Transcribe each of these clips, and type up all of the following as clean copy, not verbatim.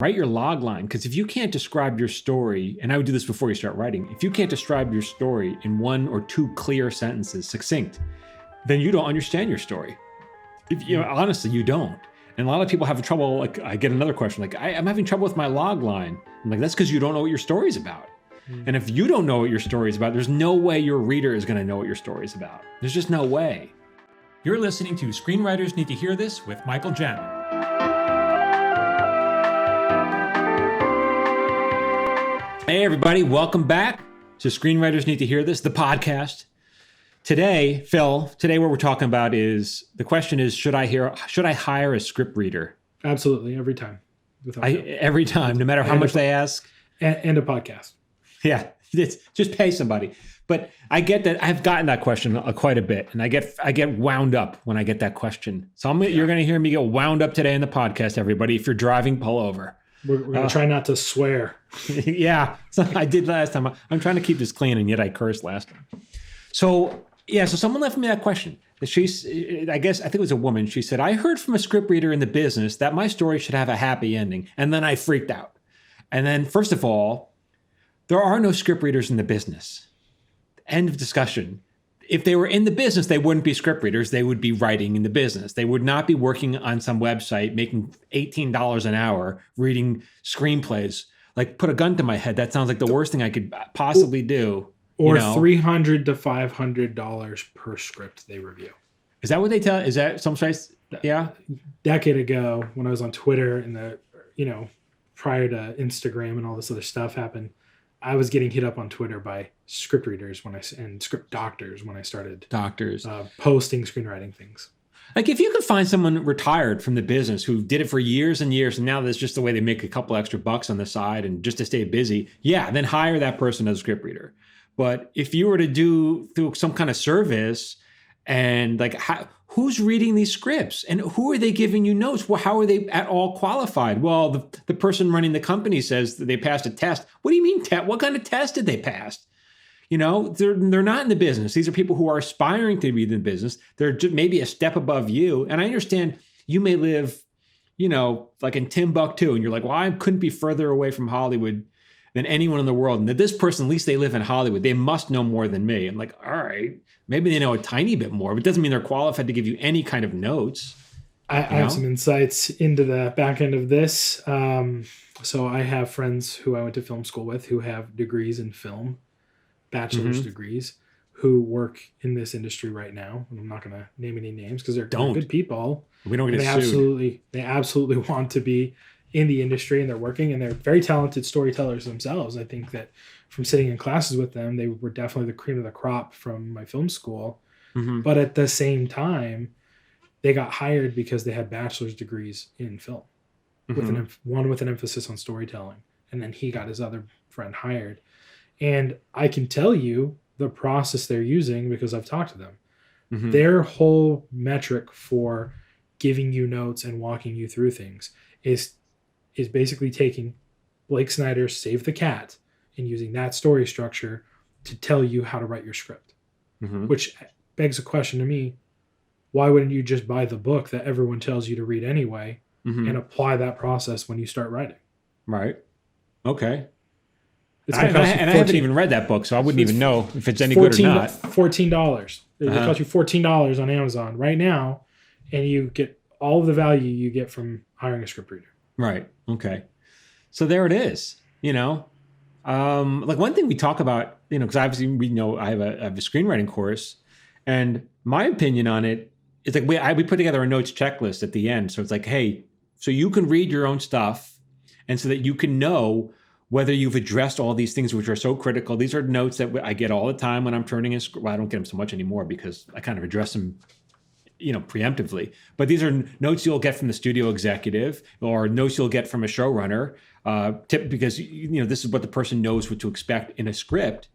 Write your log line, because if you can't describe your story, and I would do this before you start writing, if you can't describe your story in 1 or 2 clear sentences, succinct, then you don't understand your story. Honestly, you don't. And a lot of people have trouble, like I get another question, like I'm having trouble with my log line. I'm like, that's because you don't know what your story's about. And if you don't know what your story is about, there's no way your reader is going to know what your story is about. There's just no way. You're listening to Screenwriters Need to Hear This with Michael Jamin. Hey, everybody. Welcome back to Screenwriters Need to Hear This, the podcast. Today, Phil, what we're talking about is, the question is, should I hire a script reader? Absolutely. Every time. Every time, no matter how much they ask. And a podcast. Yeah, just pay somebody. But I get that. I've gotten that question quite a bit, and I get wound up when I get that question. So you're going to hear me get wound up today in the podcast, everybody. If you're driving, pull over. We're going to try not to swear. Yeah, so I did last time. I'm trying to keep this clean, and yet I cursed last time. So someone left me that question. I think it was a woman. She said, I heard from a script reader in the business that my story should have a happy ending. And then I freaked out. And then, first of all, there are no script readers in the business. End of discussion. If they were in the business, they wouldn't be script readers. They would be writing in the business. They would not be working on some website, making $18 an hour, reading screenplays. Like, put a gun to my head. That sounds like the worst thing I could possibly do. Or $300 to $500 per script they review. Is that what they tell? Is that some sites? Yeah. A decade ago, when I was on Twitter and prior to Instagram and all this other stuff happened, I was getting hit up on Twitter by script readers and script doctors when I started posting screenwriting things. Like, if you could find someone retired from the business who did it for years and years, and now that's just the way they make a couple extra bucks on the side and just to stay busy, then hire that person as a script reader. But if you were to do through some kind of service, and who's reading these scripts and who are they giving you notes? Well, how are they at all qualified? Well, the person running the company says that they passed a test. What do you mean what kind of test did they pass? They're not in the business. These are people who are aspiring to be in the business. They're just maybe a step above you. And I understand you may live, like in Timbuktu, and you're like, well, I couldn't be further away from Hollywood than anyone in the world. And that this person, at least they live in Hollywood, they must know more than me. I'm like, all right, maybe they know a tiny bit more, but it doesn't mean they're qualified to give you any kind of notes. I have some insights into the back end of this. So I have friends who I went to film school with who have degrees in film, bachelor's degrees, who work in this industry right now. And I'm not going to name any names because they're good people. We don't get sued. They absolutely want to be in the industry, and they're working, and they're very talented storytellers themselves. I think that from sitting in classes with them, they were definitely the cream of the crop from my film school. Mm-hmm. But at the same time, they got hired because they had bachelor's degrees in film, with one with an emphasis on storytelling. And then he got his other friend hired. And I can tell you the process they're using because I've talked to them. Mm-hmm. Their whole metric for giving you notes and walking you through things is basically taking Blake Snyder's Save the Cat and using that story structure to tell you how to write your script, which begs a question to me. Why wouldn't you just buy the book that everyone tells you to read anyway and apply that process when you start writing? Right. Okay. I haven't even read that book, so I wouldn't even know if it's any good or not. $14. It costs you $14 on Amazon right now, and you get all of the value you get from hiring a script reader. Right. Okay. So there it is. Like one thing we talk about, because obviously we know I have a screenwriting course, and my opinion on it is like we put together a notes checklist at the end. So it's like, hey, so you can read your own stuff, and so that you can know whether you've addressed all these things which are so critical. These are notes that I get all the time when I'm turning in. Well, I don't get them so much anymore because I kind of address them preemptively. But these are notes you'll get from the studio executive or notes you'll get from a showrunner, because this is what the person knows what to expect in a script.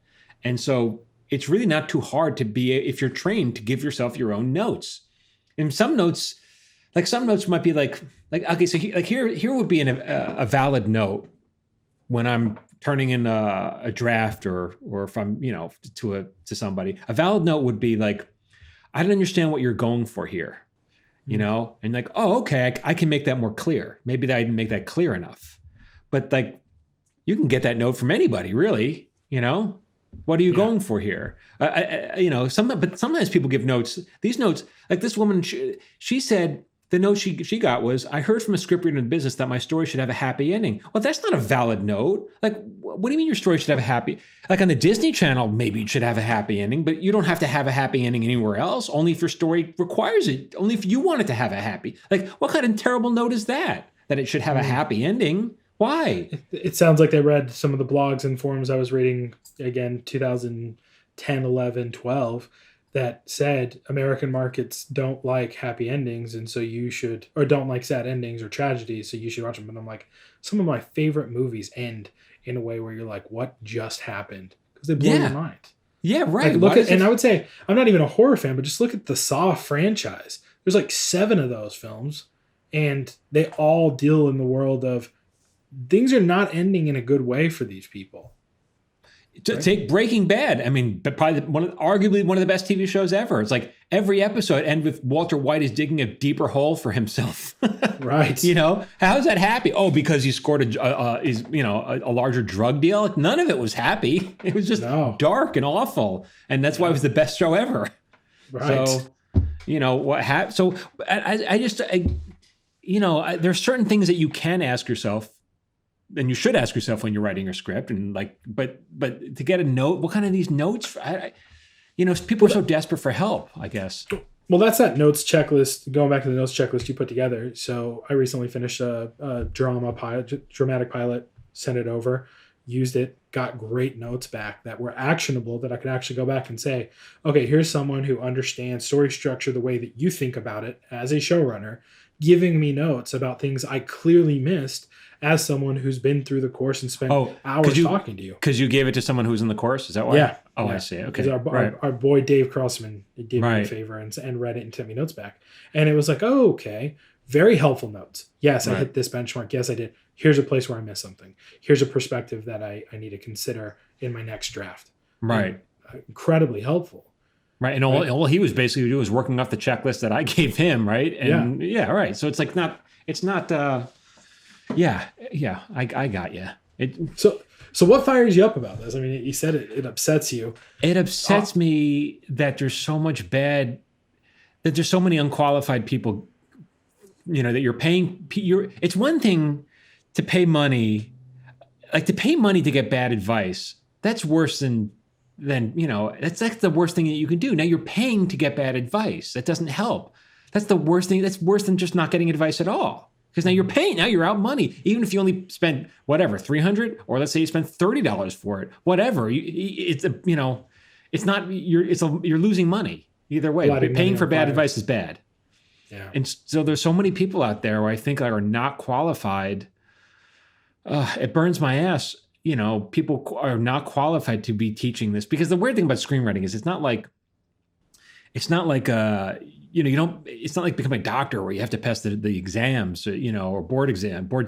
And so it's really not too hard if you're trained, to give yourself your own notes. And some notes might be like okay, so here would be a valid note when I'm turning in a draft or if I'm to somebody. A valid note would be like, I don't understand what you're going for here, and like, oh, okay, I can make that more clear. Maybe I didn't make that clear enough. but like you can get that note from anybody, really. What are you going for here? But sometimes people give notes. These notes, like this woman, she said the note she got was, I heard from a scriptwriter in the business that my story should have a happy ending. Well, that's not a valid note. Like, what do you mean your story should have a happy? Like on the Disney Channel, maybe it should have a happy ending, but you don't have to have a happy ending anywhere else. Only if your story requires it. Only if you want it to have a happy. Like, what kind of terrible note is that? That it should have a happy ending? Why? It sounds like they read some of the blogs and forums I was reading, again, 2010, 11, 12, that said American markets don't like happy endings, and so you should, or don't like sad endings or tragedies, so you should watch them. And I'm like, some of my favorite movies end in a way where you're like, what just happened? Because they blow your mind. Yeah, right. Like, and I would say, I'm not even a horror fan, but just look at the Saw franchise. There's like 7 of those films, and they all deal in the world of things are not ending in a good way for these people. Take Breaking Bad. I mean, probably arguably one of the best TV shows ever. It's like every episode ends with Walter White is digging a deeper hole for himself. Right. How's that happy? Oh, because he scored a larger drug deal. None of it was happy. It was just dark and awful, and that's why it was the best show ever. Right. So, what happened? So there's certain things that you can ask yourself. And you should ask yourself when you're writing your script, and but to get a note, what kind of these notes? People are so desperate for help, I guess. Well, that's that notes checklist. Going back to the notes checklist you put together. So I recently finished a dramatic pilot, sent it over, used it, got great notes back that were actionable that I could actually go back and say, okay, here's someone who understands story structure the way that you think about it as a showrunner, giving me notes about things I clearly missed as someone who's been through the course and spent hours talking to you. Because you gave it to someone who was in the course? Is that why? Yeah. Oh, yeah. I see. Okay. Our boy Dave Crossman did me a favor and read it and sent me notes back. And it was like, oh, okay. Very helpful notes. Yes, I hit this benchmark. Yes, I did. Here's a place where I missed something. Here's a perspective that I need to consider in my next draft. Right. And incredibly helpful. Right. And all he was basically doing was working off the checklist that I gave him, right? And right. So it's like I got you. So what fires you up about this? I mean, you said it upsets you. It upsets me that there's so many unqualified people, that you're paying. It's one thing to pay money, to get bad advice. That's worse than that's like the worst thing that you can do. Now you're paying to get bad advice. That doesn't help. That's the worst thing. That's worse than just not getting advice at all. Because now you're paying. Now you're out money. Even if you only spend $300, or let's say you spend $30 for it, whatever. You're losing money either way. Paying for bad advice is bad. Yeah. And so there's so many people out there who I think are not qualified. It burns my ass. People are not qualified to be teaching this, because the weird thing about screenwriting is it's not like it's not like becoming a doctor where you have to pass the exams, or board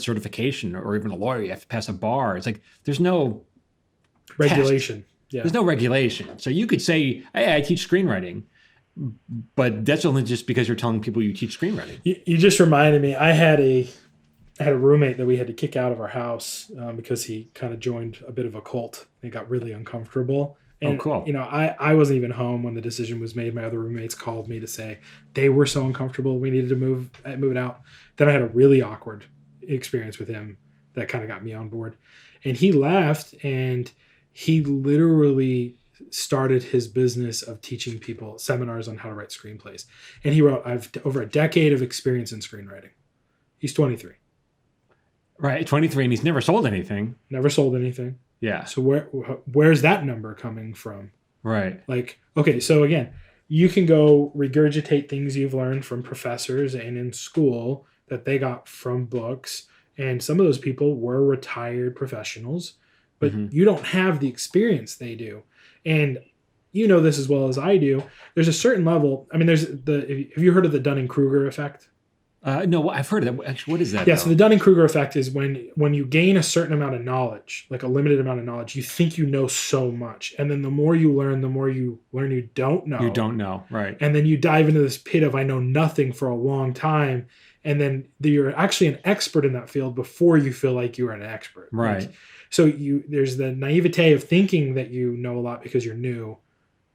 certification, or even a lawyer, you have to pass a bar. It's like there's no regulation. Test. Yeah. There's no regulation. So you could say, hey, I teach screenwriting, but that's only just because you're telling people you teach screenwriting. You just reminded me, I had a roommate that we had to kick out of our house because he kind of joined a bit of a cult. It got really uncomfortable. And, cool. I wasn't even home when the decision was made. My other roommates called me to say they were so uncomfortable we needed to move it out. Then I had a really awkward experience with him that kind of got me on board. And he left, and he literally started his business of teaching people seminars on how to write screenplays. And he wrote, I've over a decade of experience in screenwriting. He's 23. Right, 23, and he's never sold anything. Never sold anything. Yeah. So where's that number coming from? Right. Like, okay, so again, you can go regurgitate things you've learned from professors and in school that they got from books. And some of those people were retired professionals, but you don't have the experience they do. And you know this as well as I do. There's a certain level. I mean, have you heard of the Dunning-Kruger effect? No, I've heard of that. Actually, what is that? Yeah, so the Dunning-Kruger effect is when you gain a certain amount of knowledge, like a limited amount of knowledge, you think you know so much. And then the more you learn you don't know. You don't know, right. And then you dive into this pit of I know nothing for a long time. and then you're actually an expert in that field before you feel like you are an expert. Right. Like, so there's the naivete of thinking that you know a lot because you're new,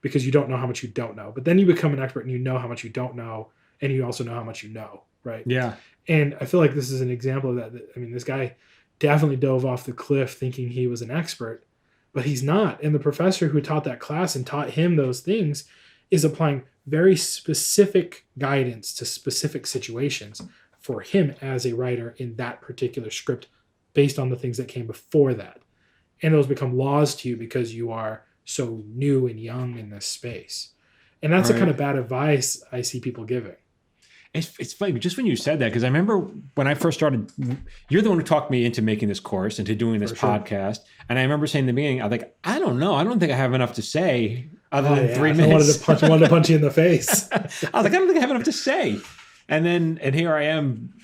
because you don't know how much you don't know. But then you become an expert and you know how much you don't know, and you also know how much you know, right? Yeah. And I feel like this is an example of that. I mean, this guy definitely dove off the cliff thinking he was an expert, but he's not. And the professor who taught that class and taught him those things is applying very specific guidance to specific situations for him as a writer in that particular script based on the things that came before that. And those become laws to you because you are so new and young in this space. And that's the kind of bad advice I see people giving. It's funny, just when you said that, because I remember when I first started, you're the one who talked me into making this course, into doing this podcast. And I remember saying in the beginning, I was like, I don't know. I don't think I have enough to say other than 3 minutes. I wanted to punch you in the face. I was like, I don't think I have enough to say. And here I am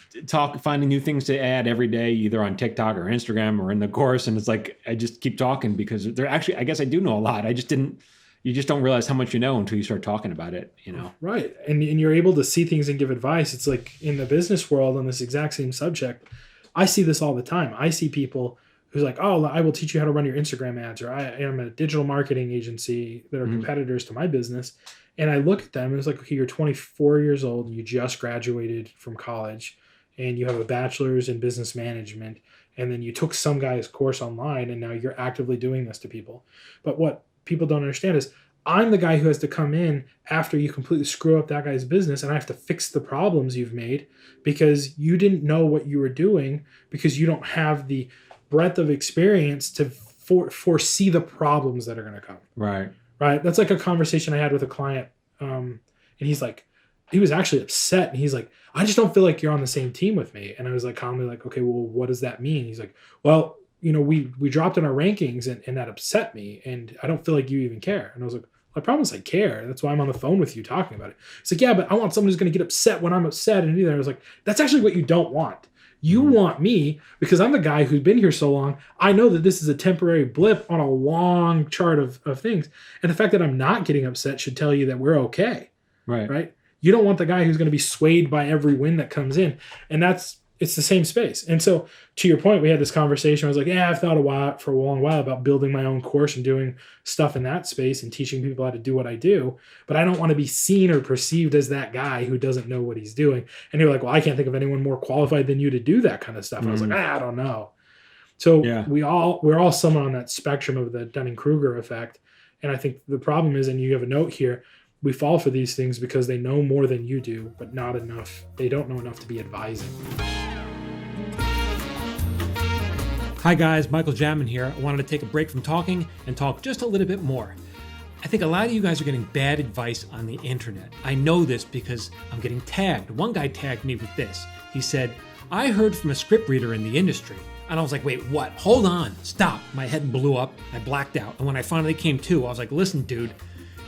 finding new things to add every day, either on TikTok or Instagram or in the course. And it's like, I just keep talking because they're actually, I guess I do know a lot. You just don't realize how much you know until you start talking about it, you know? Right. And you're able to see things and give advice. It's like in the business world on this exact same subject, I see this all the time. I see people who's like, oh, I will teach you how to run your Instagram ads, or I am a digital marketing agency that are competitors to my business. And I look at them and it's like, okay, you're 24 years old, you just graduated from college, and you have a bachelor's in business management, and then you took some guy's course online, and now you're actively doing this to people. But what people don't understand is I'm the guy who has to come in after you completely screw up that guy's business, and I have to fix the problems you've made because you didn't know what you were doing, because you don't have the breadth of experience to foresee the problems that are going to come. Right. Right. That's like a conversation I had with a client. And he's like, he was actually upset. And he's like, I just don't feel like you're on the same team with me. And I was like, calmly like, okay, well, what does that mean? He's like, well, you know, we dropped in our rankings and that upset me. And I don't feel like you even care. And I was like, I promise I care. That's why I'm on the phone with you talking about it. It's like, yeah, but I want someone who's going to get upset when I'm upset. And I was like, that's actually what you don't want. You want me, because I'm the guy who's been here so long. I know that this is a temporary blip on a long chart of things. And the fact that I'm not getting upset should tell you that we're okay. Right. You don't want the guy who's going to be swayed by every wind that comes in. And it's the same space. And so to your point, we had this conversation. I was like, yeah, I've thought for a long while about building my own course and doing stuff in that space and teaching people how to do what I do. But I don't want to be seen or perceived as that guy who doesn't know what he's doing. And you're like, well, I can't think of anyone more qualified than you to do that kind of stuff. And I was like, I don't know. So we're all somewhere on that spectrum of the Dunning-Kruger effect. And I think the problem is, and you have a note here, we fall for these things because they know more than you do, but not enough. They don't know enough to be advising. Hi guys, Michael Jamin here. I wanted to take a break from talking and talk just a little bit more. I think a lot of you guys are getting bad advice on the internet. I know this because I'm getting tagged. One guy tagged me with this. He said, I heard from a script reader in the industry. And I was like, wait, what? Hold on, stop. My head blew up. I blacked out. And when I finally came to, I was like, listen, dude,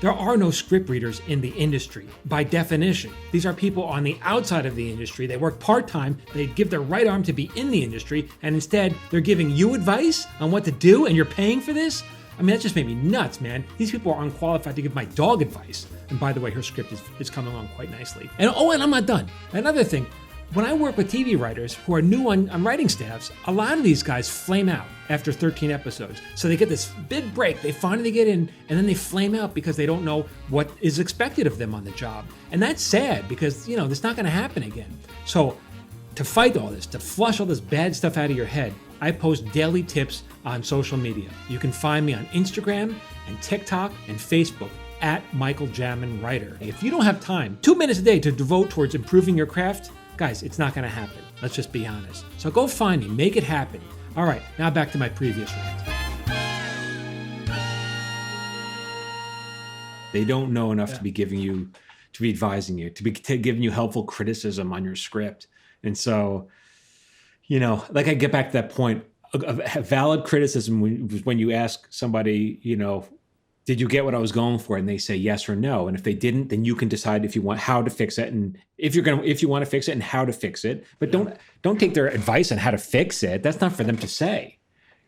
there are no script readers in the industry. By definition, these are people on the outside of the industry. They work part-time, they give their right arm to be in the industry, and instead they're giving you advice on what to do, and you're paying for this? I mean, that just made me nuts, man. These people are unqualified to give my dog advice. And by the way, her script is coming along quite nicely. And I'm not done. Another thing, when I work with TV writers who are new on writing staffs, a lot of these guys flame out after 13 episodes. So they get this big break, they finally get in, and then they flame out because they don't know what is expected of them on the job. And that's sad because, it's not gonna happen again. So to fight all this, to flush all this bad stuff out of your head, I post daily tips on social media. You can find me on Instagram and TikTok and Facebook at Michael Jamin Writer. If you don't have time, 2 minutes a day to devote towards improving your craft, guys, it's not going to happen. Let's just be honest. So go find me, make it happen. All right, now back to my previous rant. They don't know enough to be advising you, to be giving you helpful criticism on your script. And so, like I get back to that point, a valid criticism when you ask somebody, did you get what I was going for? And they say yes or no. And if they didn't, then you can decide if you want how to fix it, and if you want to fix it and how to fix it. But don't take their advice on how to fix it. That's not for them to say.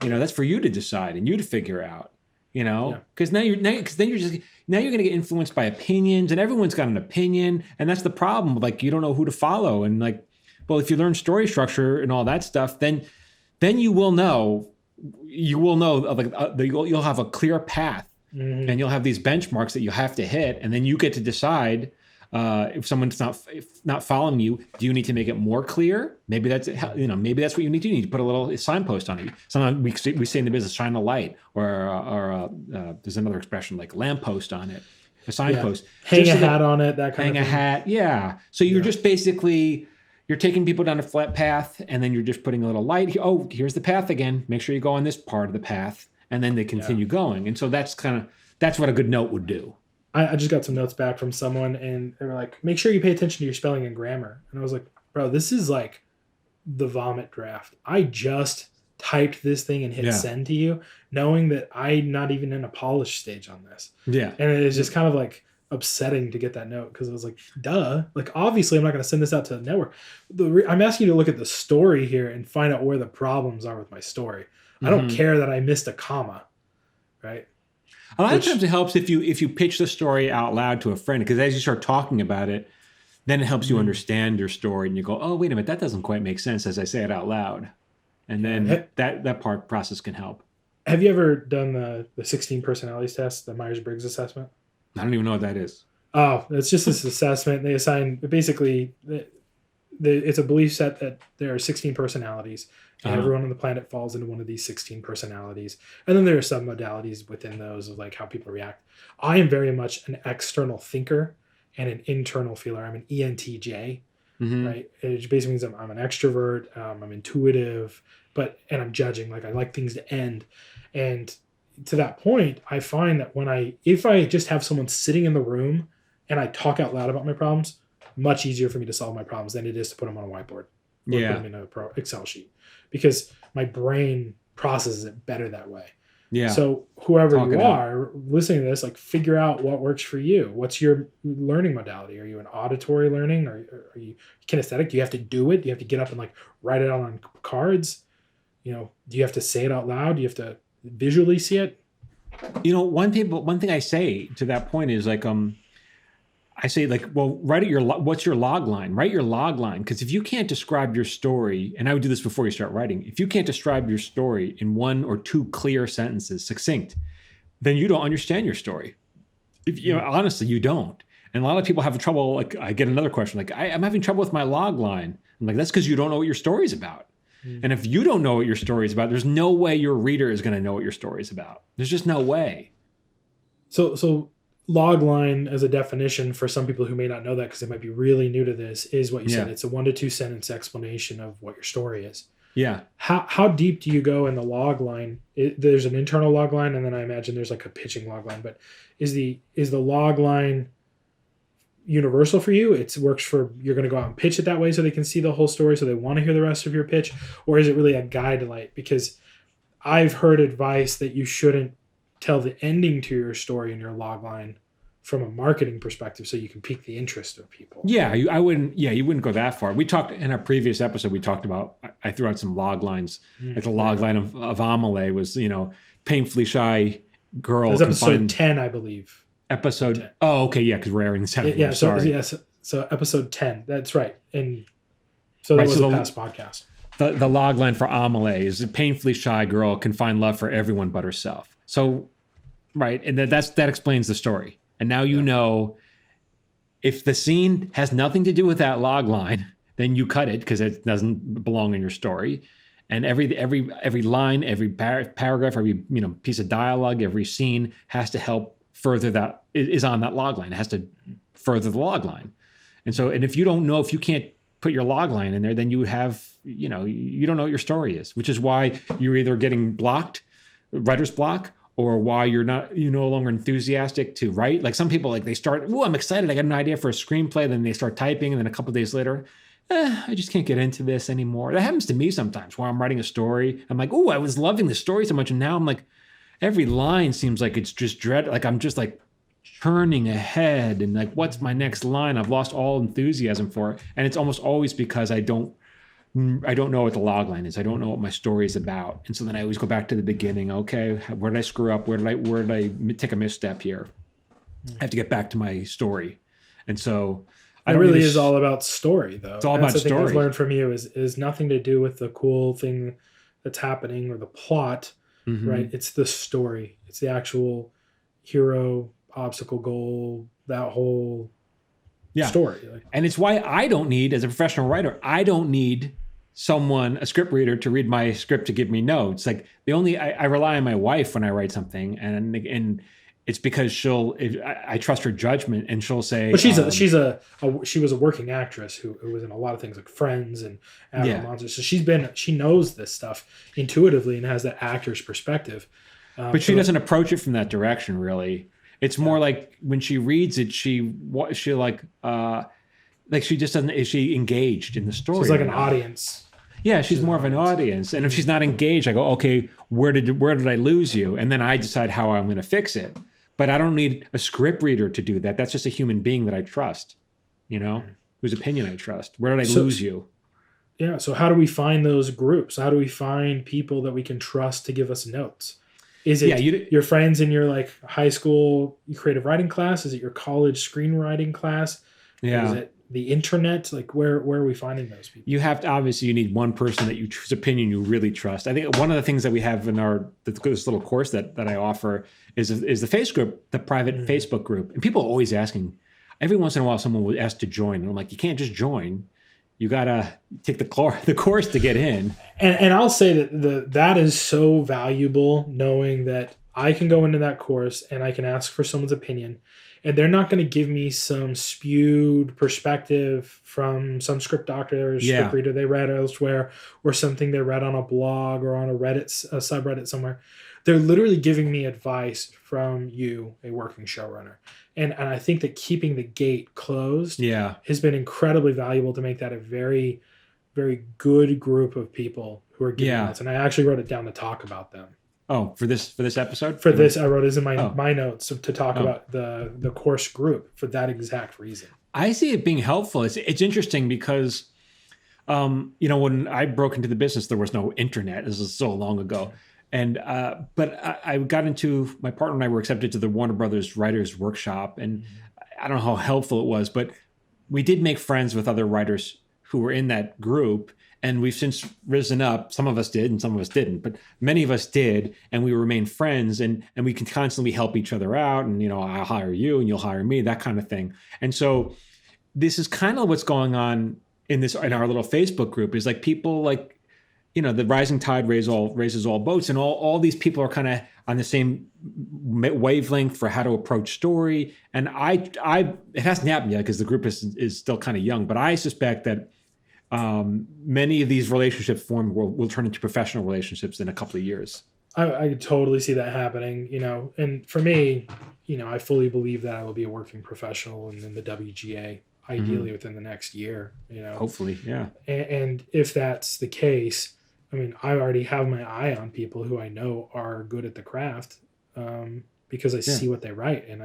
That's for you to decide and you to figure out. Because now you're going to get influenced by opinions, and everyone's got an opinion, and that's the problem. Like, you don't know who to follow, and like, Well, if you learn story structure and all that stuff, then you will know you'll have a clear path, and you'll have these benchmarks that you have to hit, and then you get to decide if someone's not following you. Do you need to make it more clear? Maybe that's maybe that's what you need to do. You need to put a little signpost on it. Sometimes we say in the business, shine a light, or there's another expression like lamppost on it, a signpost. Hang a hat on it, that kind of thing. Hang a hat, yeah. So you're just basically, you're taking people down a flat path, and then you're just putting a little light. Oh, here's the path again. Make sure you go on this part of the path, and then they continue going. And so that's what a good note would do. I just got some notes back from someone, and they were like, make sure you pay attention to your spelling and grammar. And I was like, bro, this is like the vomit draft. I just typed this thing and hit send to you, knowing that I'm not even in a polish stage on this. Yeah. And it is just kind of like upsetting to get that note, because I was like, duh. Like, obviously, I'm not going to send this out to the network. I'm asking you to look at the story here and find out where the problems are with my story. I don't care that I missed a comma, right? A lot of times it helps if you pitch the story out loud to a friend, because as you start talking about it, then it helps you understand your story, and you go, oh, wait a minute, that doesn't quite make sense as I say it out loud. And then that process can help. Have you ever done the 16 personalities test, the Myers-Briggs assessment? I don't even know what that is. Oh, it's just this assessment. They assign, basically, it's a belief set that there are 16 personalities, and everyone on the planet falls into one of these 16 personalities. And then there are some modalities within those of like how people react. I am very much an external thinker and an internal feeler. I'm an ENTJ, right? It basically means I'm an extrovert, I'm intuitive, and I'm judging. Like, I like things to end. And to that point, I find that if I just have someone sitting in the room and I talk out loud about my problems, much easier for me to solve my problems than it is to put them on a whiteboard or put them in a Excel sheet, because my brain processes it better that way. Yeah. So whoever you are listening to this, like, figure out what works for you. What's your learning modality? Are you an auditory learning, or are you kinesthetic? Do you have to do it? Do you have to get up and like write it out on cards? Do you have to say it out loud? Do you have to visually see it? One thing I say to that point is like, I say, like, well, what's your log line? Write your log line. Because if you can't describe your story, and I would do this before you start writing, if you can't describe your story in 1 or 2 clear sentences, succinct, then you don't understand your story. Honestly, you don't. And a lot of people have trouble. Like, I get another question, like, I'm having trouble with my log line. I'm like, that's because you don't know what your story is about. And if you don't know what your story is about, there's no way your reader is going to know what your story is about. There's just no way. So log line, as a definition for some people who may not know that because they might be really new to this, is what you said. It's a 1 to 2 sentence explanation of what your story is. Yeah. How deep do you go in the log line? There's an internal log line, and then I imagine there's like a pitching log line. But is the log line universal for you? It works for, you're going to go out and pitch it that way so they can see the whole story, so they want to hear the rest of your pitch? Or is it really a guide light? Because I've heard advice that you shouldn't tell the ending to your story in your log line from a marketing perspective, so you can pique the interest of people. Yeah, you wouldn't go that far. We talked in our previous episode, we talked about, I threw out some log lines. Like the log line of Amelie was, painfully shy girl. It was episode 10, I believe. Episode 10. Oh, okay, yeah, because we're airing this out. Yeah, so episode 10. That's right. And so that was a past podcast. The log line for Amelie is a painfully shy girl can find love for everyone but herself. So, right, and that explains the story. And now you know, if the scene has nothing to do with that log line, then you cut it because it doesn't belong in your story. And every line, every paragraph, every piece of dialogue, every scene has to help further that is on that log line. It has to further the log line. And if you don't know, if you can't put your log line in there, then you have, you don't know what your story is, which is why you're either getting blocked, writer's block, or why you're no longer enthusiastic to write. Like some people, like they start, I'm excited, I got an idea for a screenplay, then they start typing, and then a couple of days later, I just can't get into this anymore. That happens to me sometimes where I'm writing a story. I'm like, I was loving the story so much, and now I'm like, every line seems like it's just dread. Like I'm just like churning ahead, and like, what's my next line? I've lost all enthusiasm for it, and it's almost always because I don't know what the log line is. I don't know what my story is about. And so then I always go back to the beginning. Okay, where did I screw up? Where did I take a misstep here? I have to get back to my story. And so I It don't need really to is all about story, though. it's all That's about the thing I've story. learned from you is nothing to do with the cool thing that's happening or the plot, right? Hmm. It's the story. It's the actual hero, obstacle, goal, that whole Yeah. story. Like, And it's why I don't need, as a professional writer, I don't need someone, a script reader, to read my script to give me notes. Like I rely on my wife when I write something, and it's because I trust her judgment, and she'll say, but she was a working actress who was in a lot of things like Friends and Animal yeah. Monsters. So she knows this stuff intuitively and has that actor's perspective. But she So doesn't approach it from that direction, really. It's yeah. more like when she reads it, she like she just doesn't, is she engaged in the She's story like or an not? audience. Yeah, she's She's an more of an audience. audience. And if she's not engaged, I go, okay, where did I lose you? And then I decide how I'm going to fix it. But I don't need a script reader to do that. That's just a human being that I trust, whose opinion I trust. Where did I So lose you? yeah, so how do we find those groups? How do we find people that we can trust to give us notes? Is Yeah, it your friends in your like high school creative writing class? Is it your college screenwriting class? Is yeah. it the internet? Like where are we finding those people? You have to, obviously, you need one person that whose opinion you really trust. I think one of the things that we have in this little course that I offer is the face group, the private Facebook group. And people are always asking. Every once in a while, someone will ask to join, and I'm like, you can't just join. You gotta take the course to get in. And I'll say that that is so valuable, knowing that I can go into that course and I can ask for someone's opinion, and they're not going to give me some spewed perspective from some script doctor or script Yeah, reader they read elsewhere, or something they read on a blog or on a subreddit somewhere. They're literally giving me advice from you, a working showrunner. And I think that keeping the gate closed yeah. has been incredibly valuable to make that a very, very good group of people who are giving Yeah. notes. And I actually wrote it down to talk about them. Oh, for this episode? For this, I wrote it in my Oh. my notes to talk Oh. about the course group for that exact reason. I see it being helpful. It's interesting because, when I broke into the business, there was no internet. This is so long ago. And but I got into, my partner and I were accepted to the Warner Brothers Writers Workshop, and I don't know how helpful it was, but we did make friends with other writers who were in that group, and we've since risen up. Some of us did, and some of us didn't, but many of us did, and we remain friends, and we can constantly help each other out. And I'll hire you, and you'll hire me, that kind of thing. And so this is kind of what's going on in our little Facebook group. Is like people like, the rising tide raises all boats, and all these people are kind of on the same wavelength for how to approach story. And it hasn't happened yet because the group is still kind of young, but I suspect that many of these relationships formed will turn into professional relationships in a couple of years. I could totally see that happening, and for me, I fully believe that I will be a working professional in the WGA, ideally within the next year, Hopefully, yeah. And if that's the case, I mean, I already have my eye on people who I know are good at the craft, because I see what they write, and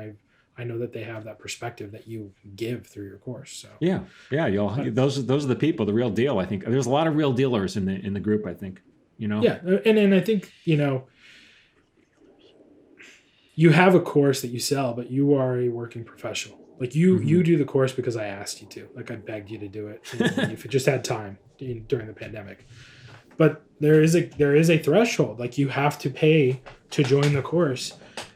I know that they have that perspective that you give through your course. So yeah, those are the people, the real deal. I think there's a lot of real dealers in the group. I think, yeah, and I think you have a course that you sell, but you are a working professional. Like you do the course because I asked you to. Like I begged you to do it if you just had time during the pandemic. But there is a threshold. Like you have to pay to join the course,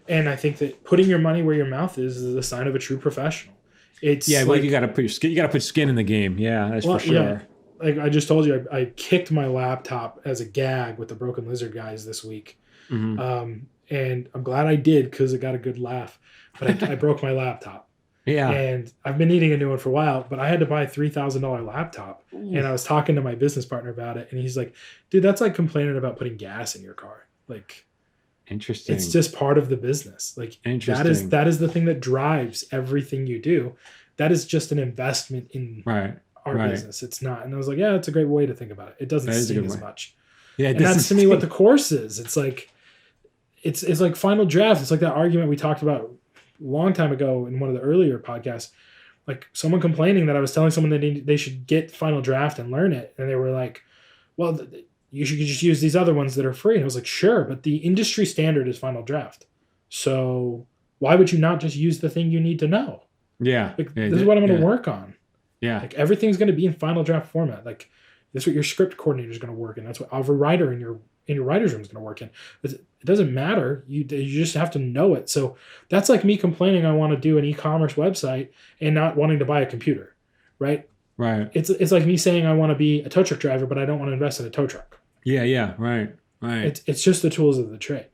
and I think that putting your money where your mouth is a sign of a true professional. It's well, you got to put skin in the game. Yeah, that's for sure. Yeah. Like I just told you, I kicked my laptop as a gag with the Broken Lizard guys this week, and I'm glad I did because it got a good laugh. But I broke my laptop. Yeah. And I've been needing a new one for a while, but I had to buy a $3,000 laptop. Ooh. And I was talking to my business partner about it, and he's like, dude, that's like complaining about putting gas in your car. Like, interesting. It's just part of the business. Like that is the thing that drives everything you do. That is just an investment in our business. It's not. And I was like, yeah, it's a great way to think about it. It doesn't seem as much. Yeah. And that's to me what the course is. It's like, it's like Final Draft. It's like that argument we talked about long time ago in one of the earlier podcasts, like someone complaining that I was telling someone that they should get Final Draft and learn it. And they were like, well, you should just use these other ones that are free. And I was like, sure, but the industry standard is Final Draft. So why would you not just use the thing you need to know? Yeah. Like, this is what I'm going to work on. Yeah. Like everything's going to be in final draft format. Like that's what your script coordinator is going to work in. That's what every writer in your writer's room is going to work in. It doesn't matter. You just have to know it. So that's like me complaining I want to do an e-commerce website and not wanting to buy a computer, right? Right. It's like me saying I want to be a tow truck driver, but I don't want to invest in a tow truck. Yeah. Yeah. Right. Right. It's just the tools of the trade.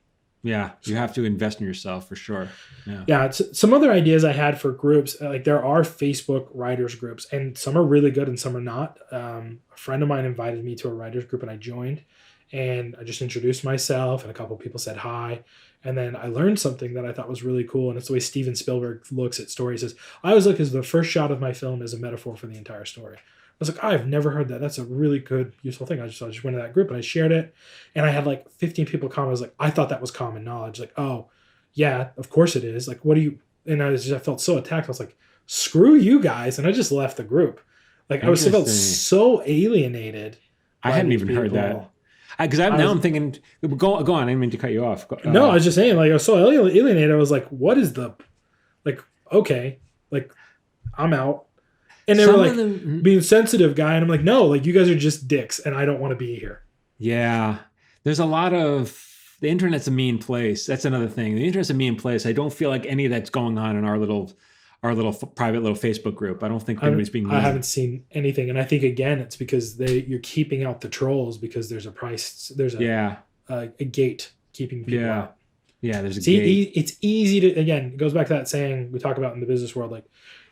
Yeah. You have to invest in yourself for sure. Yeah. Yeah. Some other ideas I had for groups, like there are Facebook writers groups, and some are really good and some are not. A friend of mine invited me to a writers group and I joined, and I just introduced myself and a couple of people said hi. And then I learned something that I thought was really cool. And it's the way Steven Spielberg looks at stories. He says, I always look as the first shot of my film as a metaphor for the entire story. I was like, I've never heard that. That's a really good, useful thing. I just went to that group and I shared it. And I had like 15 people comment. I was like, I thought that was common knowledge. Like, oh, yeah, of course it is. Like, what do you, and I felt so attacked. I was like, screw you guys. And I just left the group. Like, I felt so alienated. I hadn't even heard that. Because I'm thinking, go on. I didn't mean to cut you off. No, I was just saying, like, I was so alienated. I was like, what is the, like, okay, like, I'm out. And they were like, being sensitive, guy. And I'm like, no, like, you guys are just dicks, and I don't want to be here. Yeah. There's a lot of, the internet's a mean place. That's another thing. The internet's a mean place. I don't feel like any of that's going on in our little private little Facebook group. I don't think anybody's being mean. I haven't seen anything. And I think, again, it's because you're keeping out the trolls because there's a price, there's a gate keeping people out. Yeah, there's a gate. It's easy to, again, it goes back to that saying we talk about in the business world, like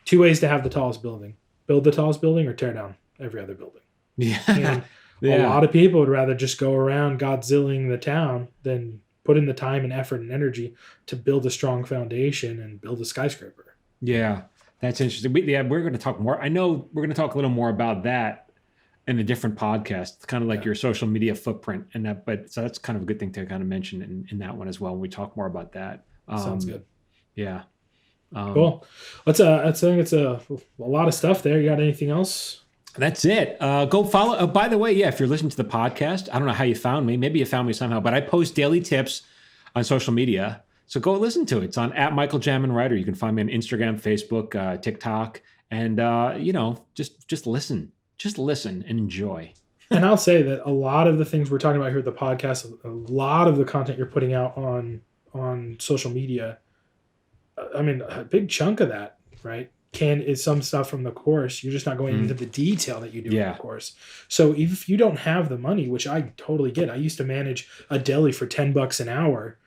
2 ways to have the tallest building. Build the tallest building or tear down every other building. Yeah. And a lot of people would rather just go around Godzillaing the town than put in the time and effort and energy to build a strong foundation and build a skyscraper. Yeah, that's interesting. We're going to talk more. I know we're going to talk a little more about that in a different podcast. It's kind of like your social media footprint and that, but so that's kind of a good thing to kind of mention in that one as well. When we talk more about that. Sounds good. Yeah. Cool. I think it's a lot of stuff there. You got anything else? That's it. Go follow. By the way, if you're listening to the podcast, I don't know how you found me. Maybe you found me somehow, but I post daily tips on social media. So go listen to it. It's on @MichaelJamin_Writer. You can find me on Instagram, Facebook, TikTok, and just listen. Just listen and enjoy. And I'll say that a lot of the things we're talking about here at the podcast, a lot of the content you're putting out on social media, I mean, a big chunk of that, right, is some stuff from the course. You're just not going into the detail that you do in the course. So if you don't have the money, which I totally get, I used to manage a deli for $10 an hour,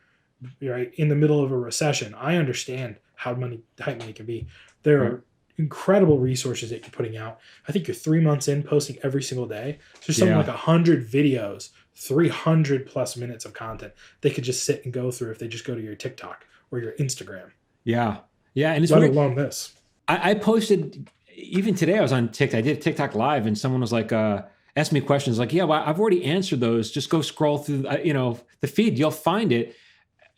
right, in the middle of a recession. I understand how tight money can be. There are incredible resources that you're putting out. I think you're 3 months in posting every single day. So there's something like 100 videos, 300 plus minutes of content they could just sit and go through if they just go to your TikTok or your Instagram. Yeah. And it's let alone this. I posted, even today I was on TikTok. I did TikTok live and someone was like, asked me questions like, well, I've already answered those. Just go scroll through, the feed. You'll find it.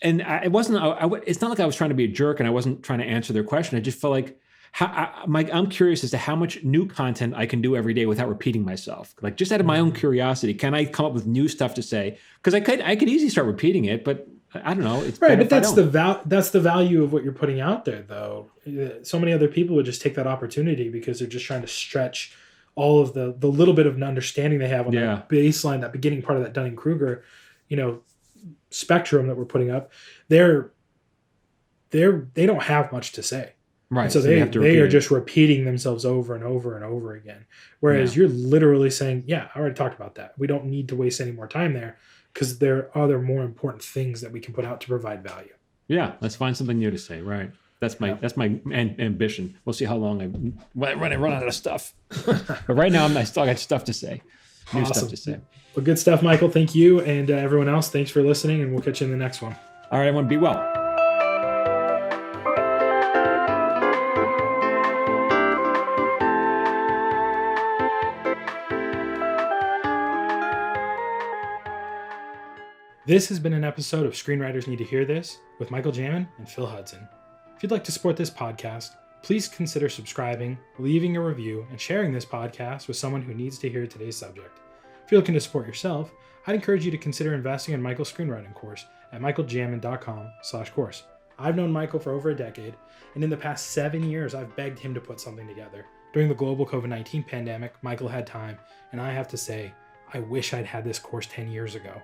And it's not like I was trying to be a jerk and I wasn't trying to answer their question. I just felt like, I'm curious as to how much new content I can do every day without repeating myself. Like just out of my own curiosity, can I come up with new stuff to say? Because I could easily start repeating it, but I don't know. It's right, but that's the value of what you're putting out there, though. So many other people would just take that opportunity because they're just trying to stretch all of the little bit of an understanding they have on that baseline, that beginning part of that Dunning-Kruger, spectrum that we're putting up. They don't have much to say. Right. And so they are just repeating themselves over and over and over again. Whereas you're literally saying, I already talked about that. We don't need to waste any more time there because there are other more important things that we can put out to provide value. Yeah. Let's find something new to say. Right. That's my ambition. We'll see how long I run out of stuff. But right now I still got stuff to say. New stuff to say. Well, good stuff, Michael. Thank you. And everyone else, thanks for listening, and we'll catch you in the next one. All right, everyone, be well. This has been an episode of Screenwriters Need to Hear This with Michael Jamin and Phil Hudson. If you'd like to support this podcast, please consider subscribing, leaving a review, and sharing this podcast with someone who needs to hear today's subject. If you're looking to support yourself, I'd encourage you to consider investing in Michael's screenwriting course at michaeljamin.com/course. I've known Michael for over a decade, and in the past 7 years, I've begged him to put something together. During the global COVID-19 pandemic, Michael had time, and I have to say, I wish I'd had this course 10 years ago.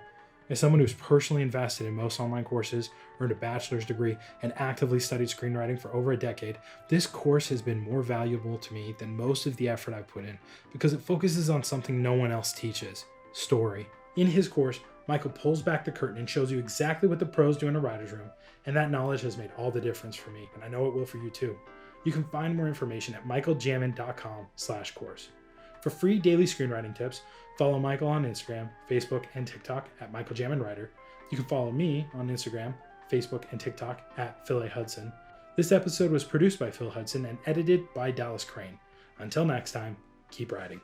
As someone who's personally invested in most online courses, earned a bachelor's degree, and actively studied screenwriting for over a decade, this course has been more valuable to me than most of the effort I've put in because it focuses on something no one else teaches: story. In his course, Michael pulls back the curtain and shows you exactly what the pros do in a writer's room, and that knowledge has made all the difference for me, and I know it will for you too. You can find more information at michaeljamin.com/course. For free daily screenwriting tips, follow Michael on Instagram, Facebook, and TikTok at michaeljaminwriter. You can follow me on Instagram, Facebook, and TikTok at Phil A. Hudson. This episode was produced by Phil Hudson and edited by Dallas Crane. Until next time, keep writing.